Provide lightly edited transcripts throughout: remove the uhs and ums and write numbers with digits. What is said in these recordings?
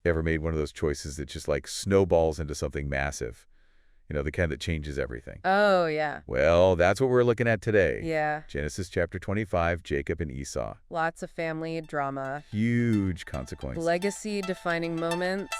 Ever made one of those choices that just like snowballs into something massive? You know, the kind that changes everything. Oh, yeah. Well, that's what we're looking at today. Yeah. Genesis chapter 25, Jacob and Esau. Lots of family drama. Huge consequence. Legacy-defining moments.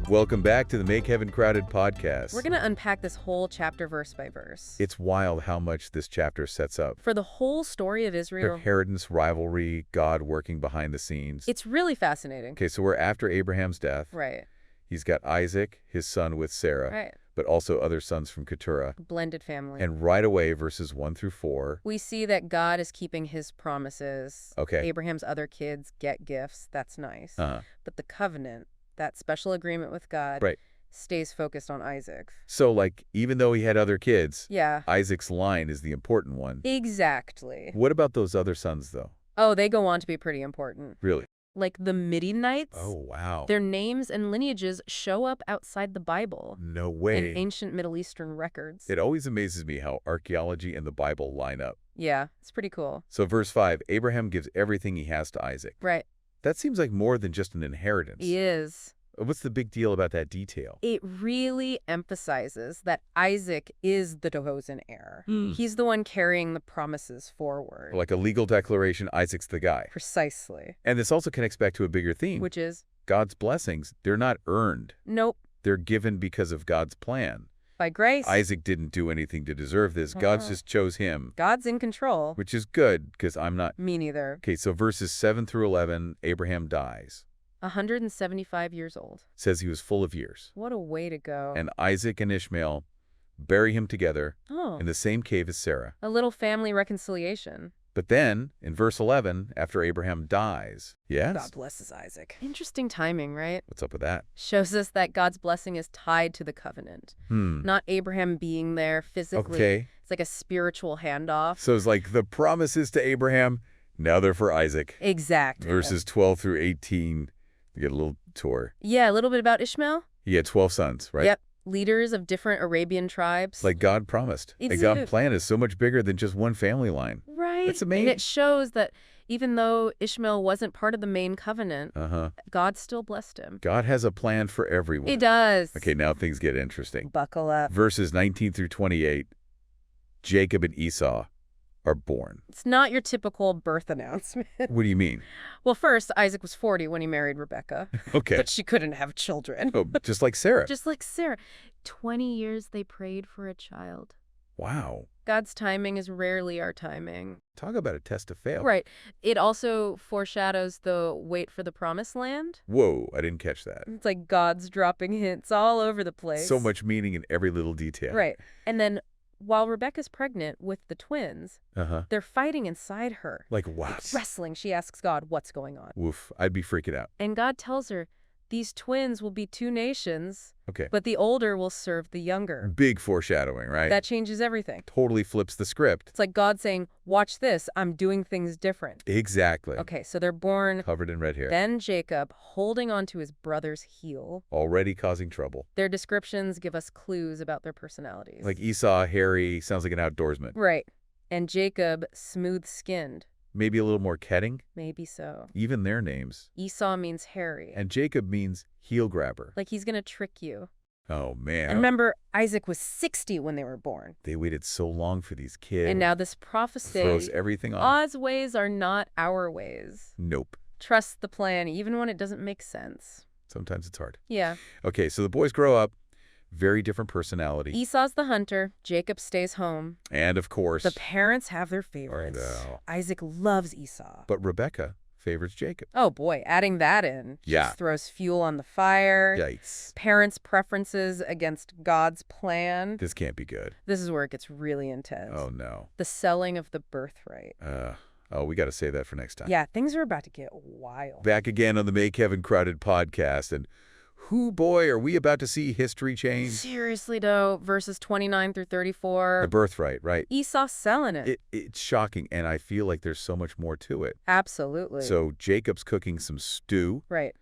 Welcome back to the Make Heaven Crowded podcast. We're going to unpack this whole chapter verse by verse. It's wild how much this chapter sets up. For the whole story of Israel. Inheritance, rivalry, God working behind the scenes. It's really fascinating. Okay, so we're after Abraham's death. Right. He's got Isaac, his son with Sarah. Right. But also other sons from Keturah. Blended family. And right away, verses 1 through 4. We see that God is keeping his promises. Okay. Abraham's other kids get gifts. That's nice. But the covenant, that special agreement with God, right, stays focused on Isaac. So, like, even though he had other kids, yeah, Isaac's line is the important one. Exactly. What about those other sons, though? Oh, they go on to be pretty important. Really? Like the Midianites. Oh, wow. Their names and lineages show up outside the Bible. No way. In ancient Middle Eastern records. It always amazes me how archaeology and the Bible line up. Yeah, it's pretty cool. So verse 5, Abraham gives everything he has to Isaac. Right. That seems like more than just an inheritance. He is. What's the big deal about that detail? It really emphasizes that Isaac is the chosen heir. He's the one carrying the promises forward. Like a legal declaration, Isaac's the guy. Precisely. And this also connects back to a bigger theme. Which is? God's blessings. They're not earned. Nope. They're given because of God's plan. By grace. Isaac didn't do anything to deserve this. God just chose him. God's in control. Which is good, because I'm not. Me neither. Okay, so verses 7 through 11, Abraham dies. 175 years old. Says he was full of years. What a way to go. And Isaac and Ishmael bury him together in the same cave as Sarah. A little family reconciliation. But then, in verse 11, after Abraham dies, yes? God blesses Isaac. Interesting timing, right? What's up with that? Shows us that God's blessing is tied to the covenant. Not Abraham being there physically. Okay. It's like a spiritual handoff. So it's like the promises to Abraham, now they're for Isaac. Exactly. Verses 12 through 18, we get a little tour. Yeah, a little bit about Ishmael. He had 12 sons, right? Yep. Leaders of different Arabian tribes. Like God promised. Like God's plan is so much bigger than just one family line. Right. That's amazing. And it shows that even though Ishmael wasn't part of the main covenant, God still blessed him. God has a plan for everyone. He does. Okay, now things get interesting. Buckle up. Verses 19 through 28, Jacob and Esau are born. It's not your typical birth announcement. What do you mean? Well, first, Isaac was 40 when he married Rebekah. Okay. But she couldn't have children. Oh, just like Sarah. Just like Sarah. 20 years they prayed for a child. Wow. God's timing is rarely our timing. Talk about a test to fail. Right. It also foreshadows the wait for the promised land. Whoa, I didn't catch that. It's like God's dropping hints all over the place. So much meaning in every little detail. Right. And then while Rebekah's pregnant with the twins, they're fighting inside her. Like what? Like wrestling. She asks God, what's going on? Woof, I'd be freaking out. And God tells her, these twins will be two nations, okay, but the older will serve the younger. Big foreshadowing, right? That changes everything. Totally flips the script. It's like God saying, watch this, I'm doing things different. Exactly. Okay, so they're born. Covered in red hair. Then Jacob, holding onto his brother's heel. Already causing trouble. Their descriptions give us clues about their personalities. Like Esau, hairy, sounds like an outdoorsman. Right. And Jacob, smooth-skinned. Maybe a little more ketting? Maybe so. Even their names. Esau means hairy. And Jacob means heel grabber. Like he's going to trick you. Oh, man. And remember, Isaac was 60 when they were born. They waited so long for these kids. And now this prophecy throws everything off. God's ways are not our ways. Nope. Trust the plan, even when it doesn't make sense. Sometimes it's hard. Yeah. Okay, so the boys grow up. Very different personality. Esau's the hunter. Jacob stays home. And, of course, the parents have their favorites. Isaac loves Esau. But Rebekah favors Jacob. Oh, boy. Adding that in. Just throws fuel on the fire. Yikes. Parents' preferences against God's plan. This can't be good. This is where it gets really intense. Oh, no. The selling of the birthright. Oh, we got to save that for next time. Yeah, things are about to get wild. Back again on the Make Heaven Crowded podcast, and whoo boy, are we about to see history change? Seriously, though, verses 29 through 34. The birthright, right? Esau selling it. It's shocking, and I feel like there's so much more to it. Absolutely. So Jacob's cooking some stew. Right.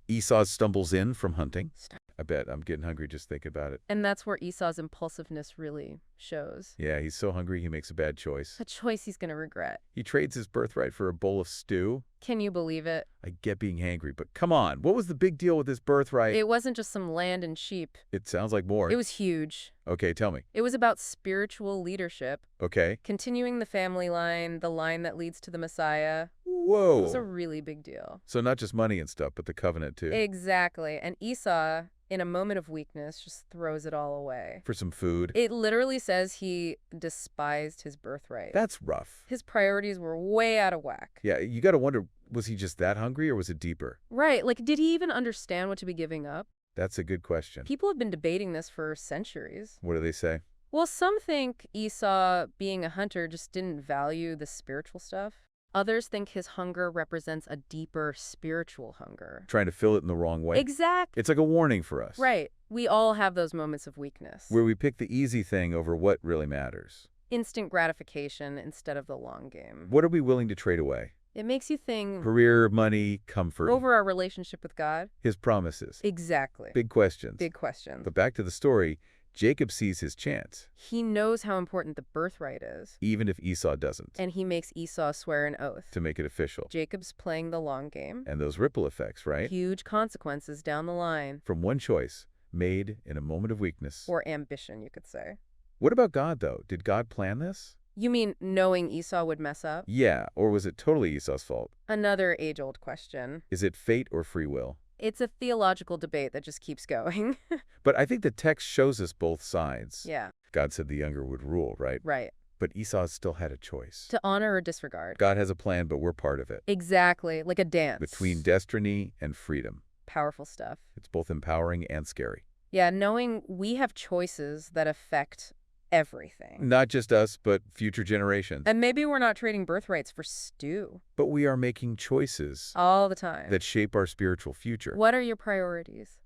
Esau stumbles in from hunting. I bet I'm getting hungry just thinking about it. And that's where Esau's impulsiveness really shows. Yeah, he's so hungry he makes a bad choice. A choice he's going to regret. He trades his birthright for a bowl of stew. Can you believe it? I get being hangry, but come on. What was the big deal with this birthright? It wasn't just some land and sheep. It sounds like more. It was huge. Okay, tell me. It was about spiritual leadership. Okay. Continuing the family line, the line that leads to the Messiah. Whoa. It was a really big deal. So not just money and stuff, but the covenant too. Exactly. And Esau, in a moment of weakness, just throws it all away. For some food. It literally says he despised his birthright. That's rough. His priorities were way out of whack. Yeah, you got to wonder, was he just that hungry or was it deeper? Right. Like, did he even understand what to be giving up? That's a good question. People have been debating this for centuries. What do they say? Well, some think Esau, being a hunter, just didn't value the spiritual stuff. Others think his hunger represents a deeper spiritual hunger. Trying to fill it in the wrong way. Exactly. It's like a warning for us. Right. We all have those moments of weakness. Where we pick the easy thing over what really matters. Instant gratification instead of the long game. What are we willing to trade away? It makes you think Career, money, comfort. over our relationship with God. His promises. Exactly. Big questions. Big questions. But back to the story, Jacob sees his chance. He knows how important the birthright is. Even if Esau doesn't. And he makes Esau swear an oath. To make it official. Jacob's playing the long game. And those ripple effects, right? Huge consequences down the line. From one choice, made in a moment of weakness. Or ambition, you could say. What about God, though? Did God plan this? You mean knowing Esau would mess up? Yeah, or was it totally Esau's fault? Another age-old question. Is it fate or free will? It's a theological debate that just keeps going. But I think the text shows us both sides. Yeah. God said the younger would rule, right? Right. But Esau still had a choice. To honor or disregard. God has a plan, but we're part of it. Exactly. Like a dance. Between destiny and freedom. Powerful stuff. It's both empowering and scary. Yeah, knowing we have choices that affect everything. Not just us, but future generations. And maybe we're not trading birthrights for stew. But we are making choices All the time. that shape our spiritual future. What are your priorities?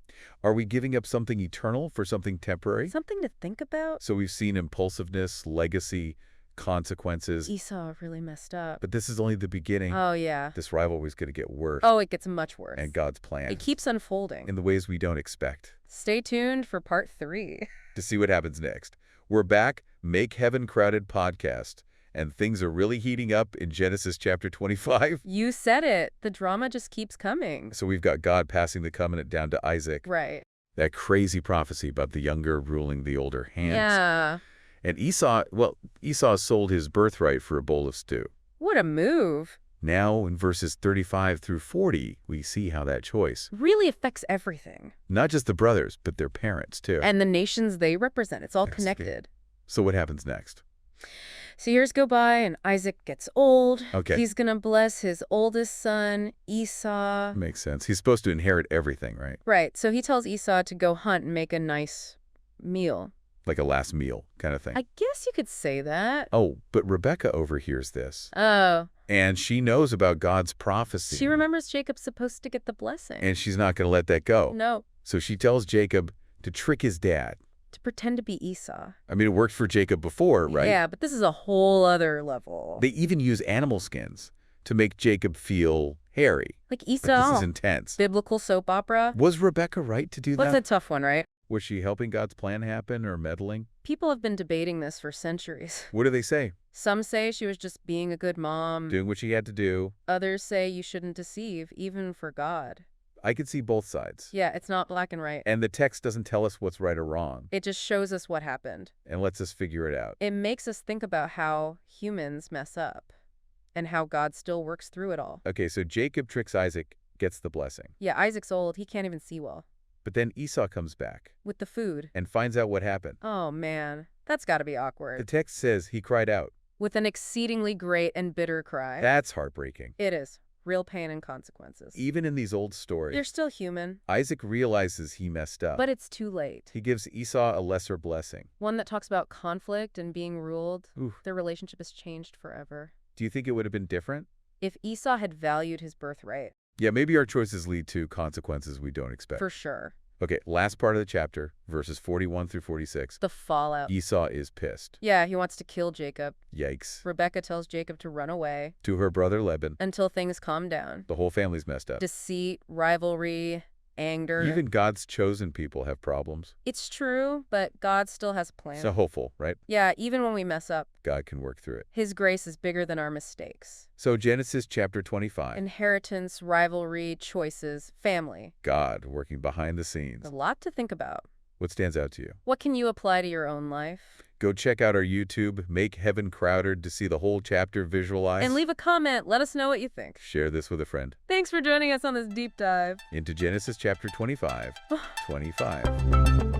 Are we giving up something eternal for something temporary? Something to think about? So we've seen impulsiveness, legacy, consequences. Esau really messed up. But this is only the beginning. Oh, yeah. This rivalry is going to get worse. Oh, it gets much worse. And God's plan. It keeps unfolding. In the ways we don't expect. Stay tuned for part 3. To see what happens next. We're back, Make Heaven Crowded podcast, and things are really heating up in Genesis chapter 25. You said it. The drama just keeps coming. So we've got God passing the covenant down to Isaac. Right. That crazy prophecy about the younger ruling the older hands. Yeah. And Esau sold his birthright for a bowl of stew. What a move. Now, in verses 35 through 40, we see how that choice, Really affects everything. not just the brothers, but their parents, too. And the nations they represent. It's all That's connected. So what happens next? So years go by and Isaac gets old. Okay. He's going to bless his oldest son, Esau. Makes sense. He's supposed to inherit everything, right? Right. So he tells Esau to go hunt and make a nice meal. Like a last meal kind of thing. I guess you could say that. Oh, but Rebekah overhears this. Oh. And she knows about God's prophecy. She remembers Jacob's supposed to get the blessing. And she's not going to let that go. No. So she tells Jacob to trick his dad. To pretend to be Esau. I mean, it worked for Jacob before, right? Yeah, but this is a whole other level. They even use animal skins to make Jacob feel hairy. Like This Esau. is intense. Biblical soap opera. Was Rebekah right to do What's that? a tough one, right? Was she helping God's plan happen or meddling? People have been debating this for centuries. What do they say? Some say she was just being a good mom. Doing what she had to do. Others say you shouldn't deceive, even for God. I could see both sides. Yeah, it's not black and white. And the text doesn't tell us what's right or wrong. It just shows us what happened. And lets us figure it out. It makes us think about how humans mess up and how God still works through it all. Okay, so Jacob tricks Isaac, gets the blessing. Yeah, Isaac's old. He can't even see well. But then Esau comes back With the food. and finds out what happened. Oh, man. That's got to be The awkward. text says he cried out. With an exceedingly great and bitter cry. That's heartbreaking. It is. Real pain and consequences. Even in these old stories, They're still human, Isaac realizes he messed up. but it's too late. He gives Esau a lesser blessing. One that talks about conflict and being ruled. Oof. Their relationship has changed forever. Do you think it would have been different? If Esau had valued his birthright, Yeah, maybe our choices lead to consequences we don't expect. for sure. Okay, last part of the chapter, verses 41 through 46. The fallout. Esau is pissed. Yeah, he wants to kill Jacob. Yikes. Rebekah tells Jacob to run away To her brother Laban, until things calm down. the whole family's messed up. Deceit, rivalry, anger. Even God's chosen people have problems. It's true, but God still has a plan. So hopeful, right? Yeah, even when we mess up, God can work through it. His grace is bigger than our mistakes. So Genesis chapter 25. Inheritance, rivalry, choices, family. God working behind the scenes. A lot to think about. What stands out to you? What can you apply to your own life? Go check out our YouTube, Make Heaven Crowded, to see the whole chapter visualized. And leave a comment. Let us know what you think. Share this with a friend. Thanks for joining us on this deep dive Into Genesis chapter 25. 25.